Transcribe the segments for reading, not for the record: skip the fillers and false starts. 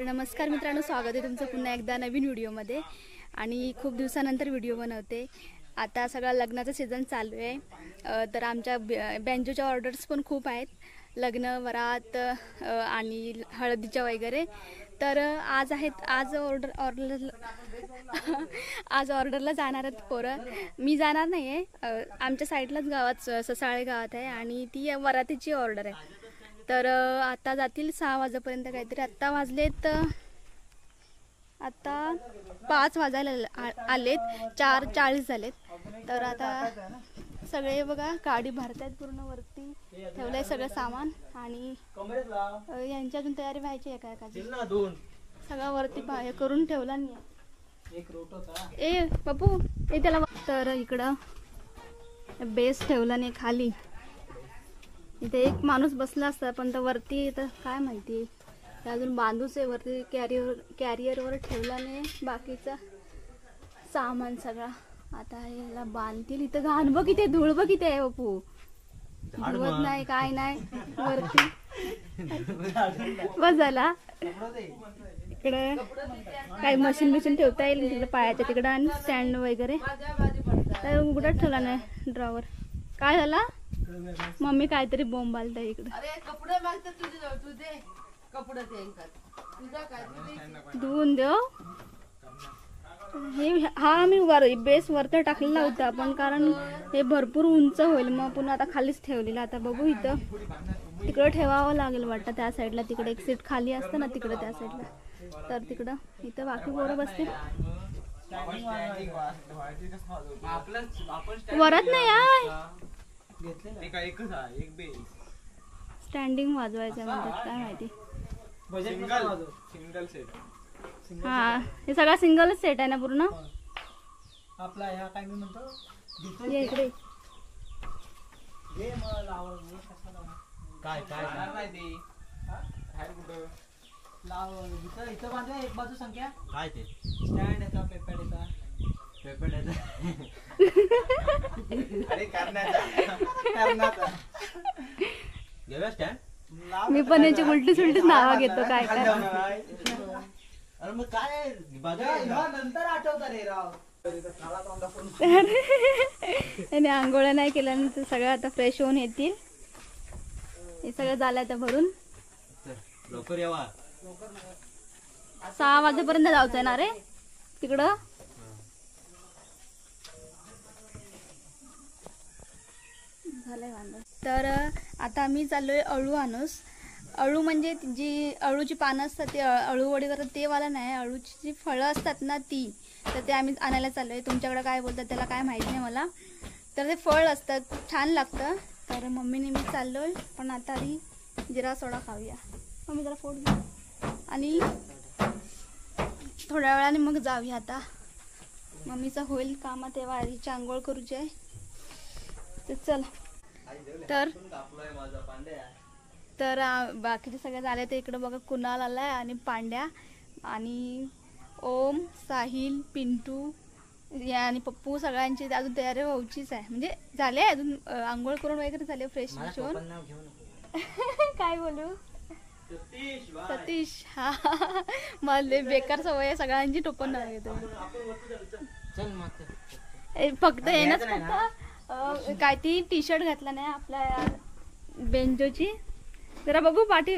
नमस्कार मित्रांनो, स्वागत आहे तुमचं पुन्हा एकदा नवीन व्हिडिओमध्ये. आणि खूप दिवसानंतर व्हिडिओ बनवते. आता सगळा लग्नाचा सीझन चालू आहे, तर आमच्या बँजोच्या ऑर्डर्स पण खूप आहेत, लग्न वरात आणि हळदीच्या वगैरे. तर आज ऑर्डरला जाणार आहेत पोरं. मी जाणार नाही आहे, आमच्या साईडलाच गावात ससाळे गावात आहे आणि ती वरातीची ऑर्डर आहे. तर आता जातील 6 वाजेपर्यंत काहीतरी. आत्ता वाजलेत, आता 5 वाजायला आलेत, 4:40 झालेत. तर आता सगळे बघा गाडी भरतायत, पूर्ण वरती ठेवलंय सगळं सामान. आणि यांची अजून तयारी व्हायची आहे काय सगळं वरती करून ठेवला नाही. ए बापू ए त्याला. तर इकडं बेस ठेवला नाही खाली, इथे एक माणूस बसला असता, पण तर वरती तर काय माहिती अजून बांधूच आहे. वरती कॅरियरवर ठेवला नाही बाकीचा सामान सगळा. आता याला बांधतील. इथं घाण बघ, इथे धूळ बघ, इथे आहे बापू, धुवत नाही काय नाही वरती. बस झाला. इकडे काही मशीन ठेवता येईल तिकडे पायाच्या तिकडं, आणि स्टँड वगैरे. तर उघडत ठेवला नाही ड्रॉवर. काय झाला मम्मी? काहीतरी बोंब आलता इकडे. धुवून देव हे. हा मी बेस वरती टाकलेला होता, पण कारण हे भरपूर उंच होईल, मग पुन्हा आता खालीच ठेवलेलं. आता बघू, इथं तिकडं ठेवावं लागेल वाटतं, त्या साईडला. तिकडे एक सीट खाली असतं ना तिकडे, त्या साईडला. तर तिकडं इथं बाकी पोरं बसते. वरत नाही स्टँडिंग वाजवायचं म्हणतात, काय माहिती. हा हे सगळा सिंगलच सेट आहे ना पूर्ण आपला. ह्या काय मी म्हणतो इकडे काय काय इथं बांधूया एक बाजू संख्या. काय ते स्टँड याचा पेपॅड याचा घेऊया स्टँड. मी पण याची उलटी सुलटीच नावा घेतो. काय काय अरे मग काय नंतर आठवतं रे राव. आणि आंघोळ्या नाही केल्यानंतर सगळं आता फ्रेश होऊन येतील. हे सगळं झालं आता भरून. लवकर यावा, 6 वाजेपर्यंत जायचं ना रे तिकडं. झालंय वांदा. तर आता आम्ही चाललोय अळू आणूस. अळू म्हणजे जी अळूची पानं असतात ते अळू वडी करतात ते वाला नाही, अळूची जी फळं असतात ना ती. तर ते आम्ही आणायला चाललोय. तुमच्याकडे काय बोलतात त्याला काय माहिती नाही मला. तर ते फळ असतात, छान लागतं. तर मम्मीने मी चाललोय, पण आता आधी जिरा सोडा खाऊया. मम्मी जरा फोड घे आणि थोड्या वेळाने मग जाऊया. आता मम्मीचा होईल कामा, तेव्हा आधीची आंघोळ करूची आहे. तर चला. तर बाकीचे सगळे झाले. ते इकडं बघा कुणाल आलाय आणि पांड्या आणि ओम, साहिल, पिंटू आणि पप्पू, सगळ्यांची अजून तयारी व्हायचीच आहे. म्हणजे झाले अजून, आंघोळ करून वगैरे झाले, फ्रेश होऊन. काय बोलू सतीश? हा मला बेकार सवय आहे सगळ्यांची टोपण नाव घेतो. फक्त येणंच, फक्त काय ती टी शर्ट घातला नाही आपल्या बेंजोची. जरा बघू पाठी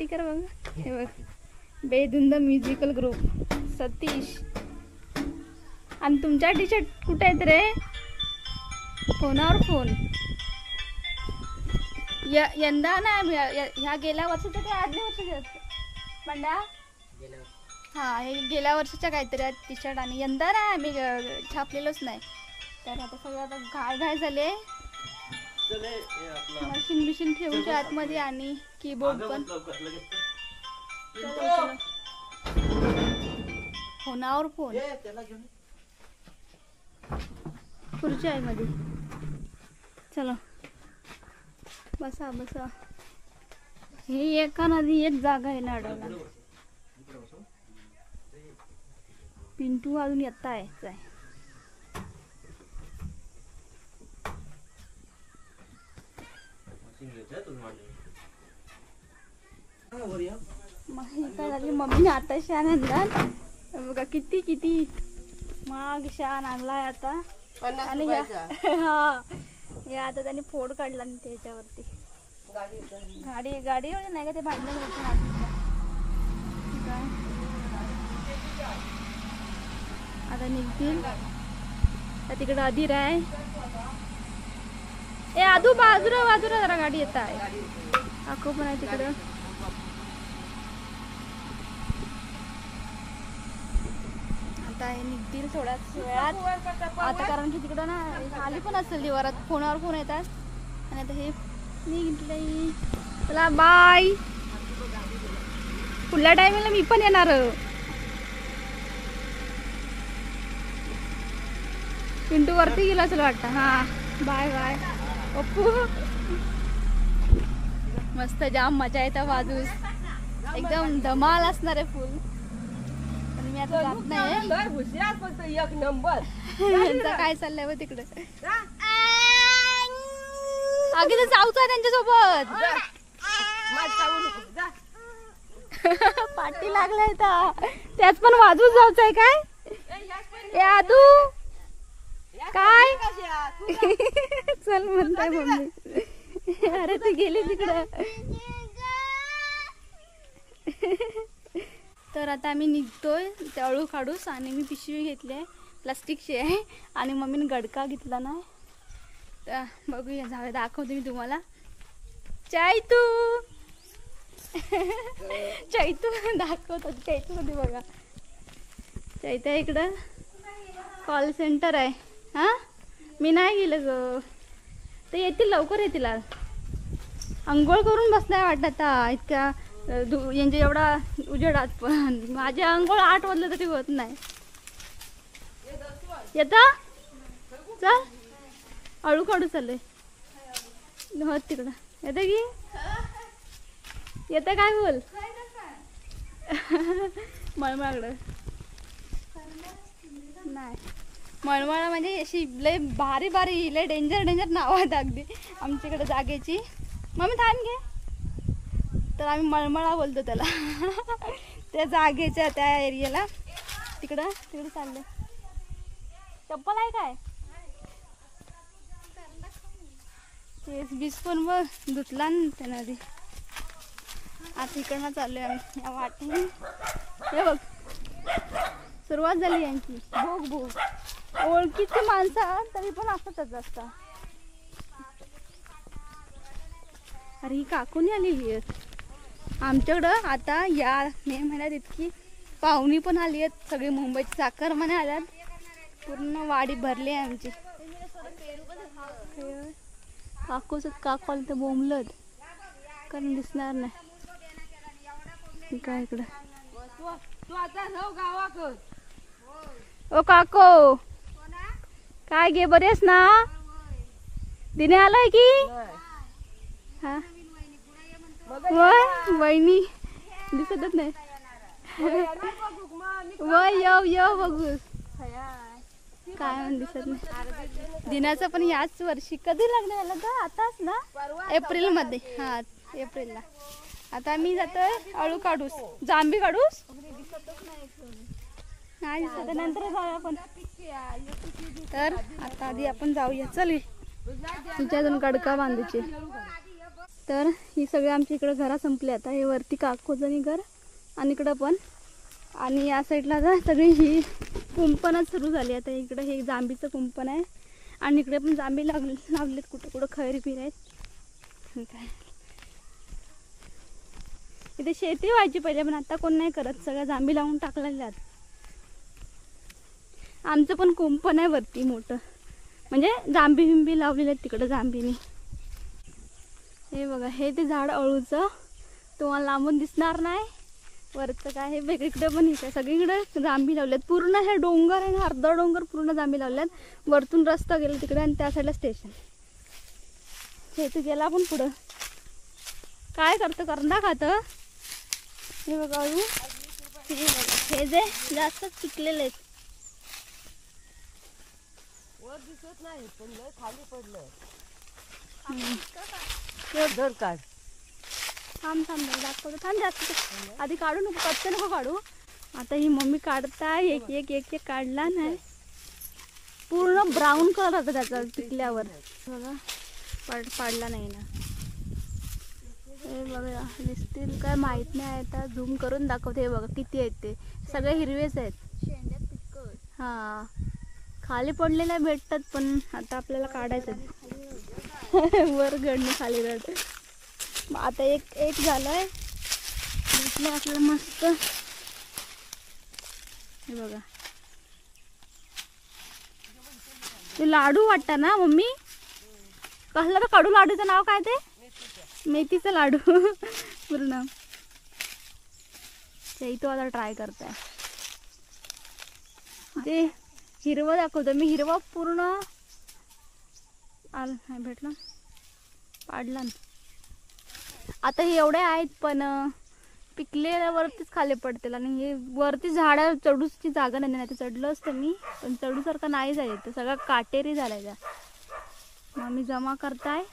कर बघा. हे बघ, बेधुंद म्युझिकल ग्रुप सतीश. आणि तुमच्या टी शर्ट कुठे आहेत रे? फोनावर फोन. यंदा नाही, ह्या गेल्या वर्षाच्या काय आदल्या वर्षाच्या असतं पंडा. हा हे गेल्या वर्षाच्या काहीतरी आहेत टी शर्ट, आणि यंदा नाही आम्ही छापलेलोच नाही. तर आता सगळं आता घाय झाले. मशीन बिशीन ठेवूच्या आतमध्ये आणि कीबोर्ड पण. फोनावर फोन, खुर्ची आहे मध्ये. चला बसा बसा. हे एका नदी एक जागा आहे ना अडवला. पिंटू अजून येता आहे. काय झाली मम्मीने आता शान आणला बघा, किती किती महाग शान आणलाय आता. आणि हा या आता त्यांनी फोड काढला त्याच्यावरती. गाडी नाही का ते भांडण होतं आता निघतील. तिकडं अधीर आहे. ए आधू बाजूला जरा गाडी येत आहे. आखो पण आहे तिकडं. आता हे निघतील थोड्याच वेळात आता, कारण की तिकडं ना आली पण असेल दिवारात, फोनावर फोन येतात. आणि आता हे निघले. चला बाय. पुढल्या टायमिंगला मी पण येणार. पिंटू वरती गेला असेल वाटतं. हा बाय बाय पप्पू. मस्त जाम मजा येतं बाजूस, एकदम धमाल असणार आहे फुल. पण मी आता जात नाही. एक नंबर काय चाललंय व तिकडे. आगे तर जाऊच आहे त्यांच्यासोबत. पाठी लागलाय त्याच पण वाजूच जाऊच आहे काय आदू काय. चल म्हणताय मम्मी. अरे ते गेले तिकडं. तर आता आम्ही निघतोय तळू काढूस. आणि मी पिशवी घेतली आहे, प्लास्टिकची आहे. आणि मम्मीने गडका घेतला ना. तर बघूया, जाऊया, दाखवते मी तुम्हाला. चैतू चैतू दाखवतो. चैतू मध्ये बघा, चैत्या इकडं कॉल सेंटर आहे. हा मी नाही गेलं ग. ते येतील, लवकर येतील. आज अंघोळ करून बसलाय वाटत इतक्या यांच्या एवढा उजेडात. पण माझे अंघोळ 8 वाजले तरी होत नाही. येता चल अळू काढू चालले. हो तिकडं येतं की येतं. काय बोल मळमळाकडं नाही. मळमळा म्हणजे अशी लय भारी भारी लय डेंजर नाव आहेत अगदी आमच्याकडे जागेची. मम्मी थांब घे. तर आम्ही मळमळा बोलतो त्याला. त्या जागेच्या त्या एरियाला तिकडं चाललंय. चप्पल आहे काय. तेच बीस पण बघ धुतला ना त्यानं आधी. आता इकडनं चाललोय आम्ही या वाटेने. हे बघ सुरुवात झाली यांची. भोग ओळखीची माणसं तरी पण असतच जास्त. अरे ही काकूनी आलेली आहेत आमच्याकडं. आता या मे महिन्यात इतकी पाहुणी पण आली आहेत. सगळी मुंबईची चाकरमाने आल्यात. पूर्ण वाडी भरली आहे आमची. काकूच काकू आलं तर बोंबलत कारण दिसणार नाही. काय इकडं ओ काको काय गे बरेस ना. दिने आलाय की हा वहिनी दिसतच नाही. वय येऊ बघूस काय म्हण दिसत नाही. दिनाचं पण याच वर्षी कधी लग्न झालं तर आताच ना एप्रिल मध्ये. हा एप्रिलला. आता मी जातोय अळू काढूस, जांभी काढूस. नाही दिसत नंतर जाऊया आपण. तर आता आधी आपण जाऊया. चल तिच्या अजून गडका बांधायचे. तर ही सगळी आमच्या इकडे घरा संपली. आता हे वरती काकोजणी घर आणि इकडं पण. आणि या साईडला जा सगळी ही कुंपणच सुरू झाली. आता इकडे हे जांभीचं कुंपण आहे. आणि इकडे पण जांभी लावलेत कुठं कुठं खैरी फिर आहेत. काय इथे शेती व्हायची पहिले पण आता कोण नाही करत. सगळ्या जांभी लावून टाकलेल्या. आमचं पण कुंपण आहे वरती मोठं. म्हणजे जांभी बिंबी लावलेले आहेत तिकडं जांभीनी. हे बघा हे ते झाड अळूचं तुम्हाला लांबून दिसणार नाही. वरचं काय हे वेगळीकडे पण इकडे सगळीकडे जांभी लावल्यात. पूर्ण हे डोंगर आहे अर्धा डोंगर पूर्ण जांभी लावल्यात. वरतून रस्ता गेला तिकडे आणि त्या साईडला स्टेशन. हे तर गेला पण पुढं. काय करतं करंदा खातं. हे बघा अळू. हे बघा हे जे जास्त पिकलेले आहेत. दिसत नाही पण खाली पडलं. धर काढ. थांब थांब नाही दाखवतो, थांब जास्त आधी काढू नको, कच्चे नको काढू. आता ही मम्मी काढताय, एक एक एक एक काढला नाही, पूर्ण ब्राऊन कलर होता त्याचा पिकल्यावर बघा. पाडला नाही ना, हे बघा दिसतील काय माहित नाही. आता झूम करून दाखवते. हे बघा किती आहेत ते, सगळे हिरवेच आहेत. हा खाली पडलेल्या भेटतात, पण आता आपल्याला काढायचं वर गडणे खाली रड. आता एक एक झालंय भेटलं आपल्याला मस्त. हे बघा ते लाडू वाटतं ना मम्मी, कसलं तर कडू लाडूचं नाव काय ते, मेथीचं लाडू पूर्ण. ते तो आता ट्राय करताय. ते हिरवं दाखवतो मी, हिरवा पूर्ण आलं नाही भेटलं, पाडला ना. आता हे एवढे आहेत पण पिकलेल्यावरतीच खाली पडतील, आणि हे वरती झाडं चढूची जागा नाही, नाही चढलं असतं मी, पण चढूसारखं नाही जाईल, ते सगळं काटेरी झालाय त्या. मग मी जमा करताय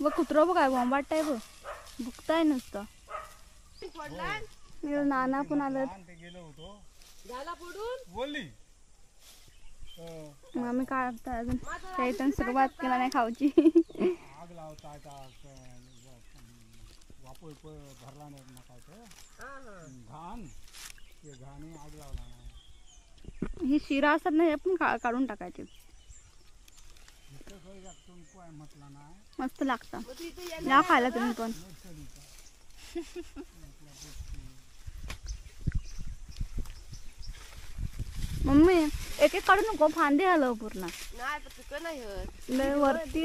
व कुत्रं बघ काय बोंबाटताय बघ, भुकताय नुसतं. नाना पण आलं, मग आम्ही काढताय अजून त्यातून सुरुवात केला नाही खाऊची. ही शिरा असतात ना, हे पण काढून टाकायचे, मस्त लागतं. या खायला तुम्ही पण. मम्मी एक एक काढू नको, फांदे आलं पूर्ण वरती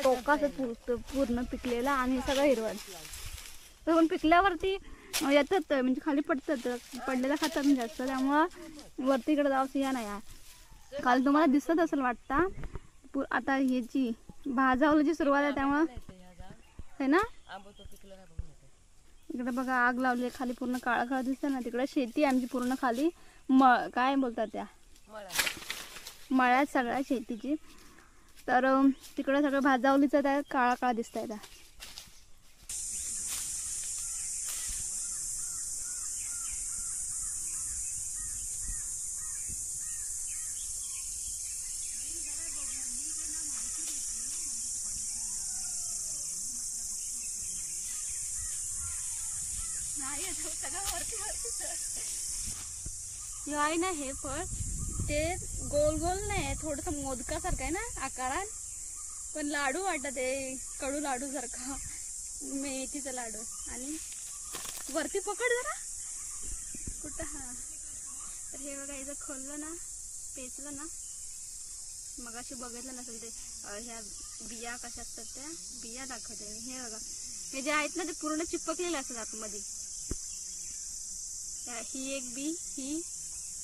टोकाचं पूर्ण पिकलेला आणि सगळं हिरवं. पण पिकल्यावरती येतात म्हणजे खाली पडतात, पडलेला खातात जास्त, त्यामुळं वरती इकडे जावं या नाही. काल तुम्हाला दिसत असेल वाटतं. आता ह्याची भाजावल्याची सुरुवात आहे, त्यामुळं है ना. इकडे बघा आग लावली खाली, पूर्ण काळा काळा दिसतं ना. तिकडे शेती आमची पूर्ण खाली, काय बोलतात त्या मळ्यात सगळ्या शेतीची. तर तिकडे सगळं भाजावलीचं त्या काळा काळा दिसतंय त्या. आहे ना हे फळ, ते गोल गोल नाही, थोडस मोदकासारखं आहे ना आकारात, पण लाडू वाटत आहे कडू लाडू सारखा, मेथीचा लाडू. आणि वरती पकड जरा कुठं. हा तर हे बघा, इथं खोललं ना, पेचलं ना, मग अशी बघितलं नसेल ते ह्या बिया कशा असतात, त्या बिया दाखवते. हे बघा, हे जे आहेत ना ते पूर्ण चिपकलेले असतात आतमध्ये. ही एक बी,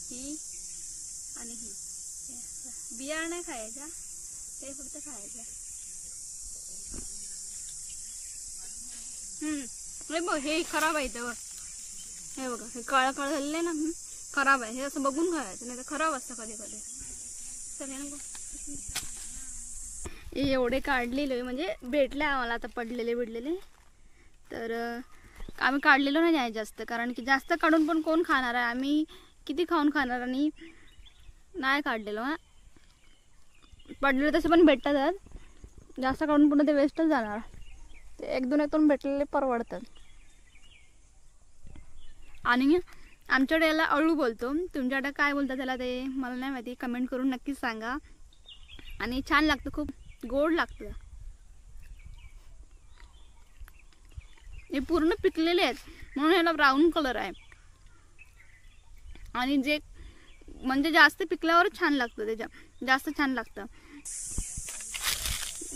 ही आणि ही. बिया नाही खायच्या, हे फक्त खायच्या. बघ हे खराब आहे तेव्हा. हे बघा हे काळं काळं झालेलं आहे ना, खराब आहे. हे असं बघून खायचं, नाही तर खराब असतं कधी कधी. चल ना, एवढे काढलेले म्हणजे भेटले आम्हाला आता, पडलेले बिडलेले. तर आम्ही काढलेलो नाही जास्त, कारण की जास्त काढून पण कोण खाणार आहे, आम्ही किती खाऊन खाणार. आणि नाही काढलेलो. हा पडलेले तसे पण भेटतात, जास्त काढून पुन्हा ते वेस्टच जाणार. ते एक दोन भेटलेले परवडतात. आणि आमच्याकडे याला अळू बोलतो, तुमच्याकडे काय बोलतात त्याला ते मला नाही माहिती, कमेंट करून नक्कीच सांगा. आणि छान लागतं, खूप गोड लागतं. हे पूर्ण पिकलेले आहेत म्हणून ह्याला ब्राऊन कलर आहे. आणि जे म्हणजे जास्त पिकल्यावर छान लागतं, त्याच्या जास्त छान लागतं.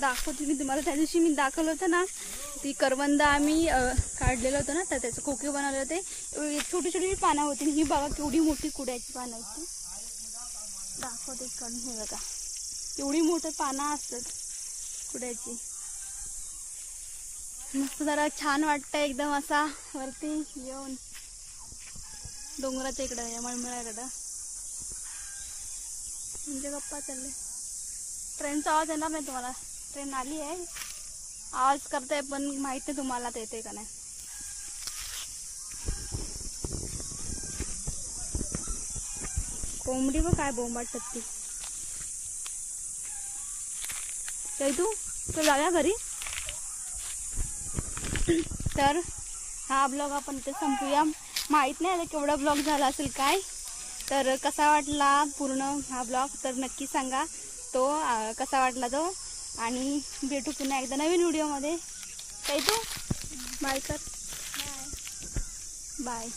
दाखवते मी तुम्हाला. त्या दिवशी मी दाखवलं होतं ना, ती करवंद आम्ही काढलेलं होतं ना, तर त्याचं खोके बनवले होते. छोटी छोटी पानं होती. ही बघा केवढी मोठी कुड्याची पानं आहेत, दाखवते काढून. हे बघा एवढी मोठी पानं असतात कुड्याची. मस्त जरा छान वाटतं एकदम असा वरती येऊन डोंगराच्या इकडं, या मळमळ्याकडं. म्हणजे गप्पा चालले. ट्रेनचा आवाज येणार नाही तुम्हाला, ट्रेन आली आहे. आवाज करताय पण माहित नाही तुम्हाला ते येते का नाही. कोंबडी व काय बोंबाटत ती. तू जाऊया घरी. तर हा ब्लॉग आपण इथे संपूया. माहित नाही आता केवढा ब्लॉग झाला असेल काय. तर कसा वाटला पूर्ण हा ब्लॉग तर नक्की सांगा तो कसा वाटला तो. आणि भेटू पुन्हा एकदा नवीन व्हिडिओमध्ये. तू बाय कर. बाय.